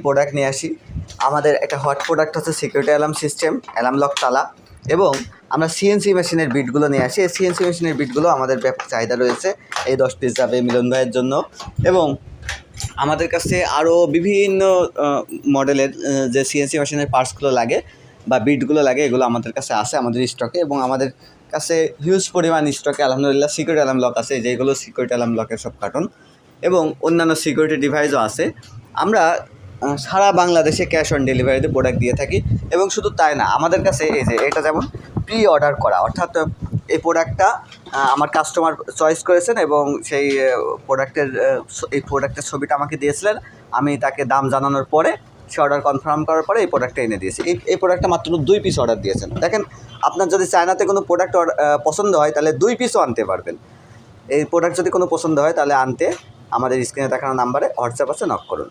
Product নিয়ে আসি। আমাদের একটা হট প্রোডাক্ট হচ্ছে security alarm system, alarm lock তালা, এবং আমরা সিএনসি মেশিনের বিটগুলো নিয়ে আসি। এই সিএনসি মেশিনের বিটগুলো আমাদের ব্যাপক চাহিদা রয়েছে, এই 10 পিস যাবে মিলন ভাইয়ের জন্য। এবং আমাদের কাছে আরও বিভিন্ন মডেলের যে সিএনসি মেশিনের পার্টসগুলো লাগে বা বিটগুলো লাগে, এগুলো আমাদের কাছে আছে আমাদের স্টকে। এবং আমাদের কাছে হিউজ পরিমাণ স্টকে আলহামদুলিল্লাহ সিকিউরিটি অ্যালার্ম লক আছে, যেগুলো সিকিউরিটি অ্যালার্ম লকের সব কার্টন, এবং অন্যান্য সিকিউরিটি ডিভাইসও আছে। আমরা সারা বাংলাদেশে ক্যাশ অন ডেলিভারিতে প্রোডাক্ট দিয়ে থাকি। এবং শুধু তাই না, আমাদের কাছে এই যে এটা যেমন প্রি অর্ডার করা, অর্থাৎ এই প্রোডাক্টটা আমার কাস্টমার চয়েস করেছেন এবং সেই প্রোডাক্টের ছবিটা আমাকে দিয়েছিলেন। আমি তাকে দাম জানানোর পরে, সে অর্ডার কনফার্ম করার পরে এই প্রোডাক্টটা এনে দিয়েছি। এই প্রোডাক্টটা মাত্র 2 পিস অর্ডার দিয়েছেন। দেখেন, আপনার যদি চায়নাতে কোনো প্রোডাক্ট পছন্দ হয় তাহলে 2 পিসও আনতে পারবেন। এই প্রোডাক্ট যদি কোনো পছন্দ হয় তাহলে আনতে আমাদের স্ক্রিনে দেখানো নাম্বারে হোয়াটসঅ্যাপ আছে, নক করুন।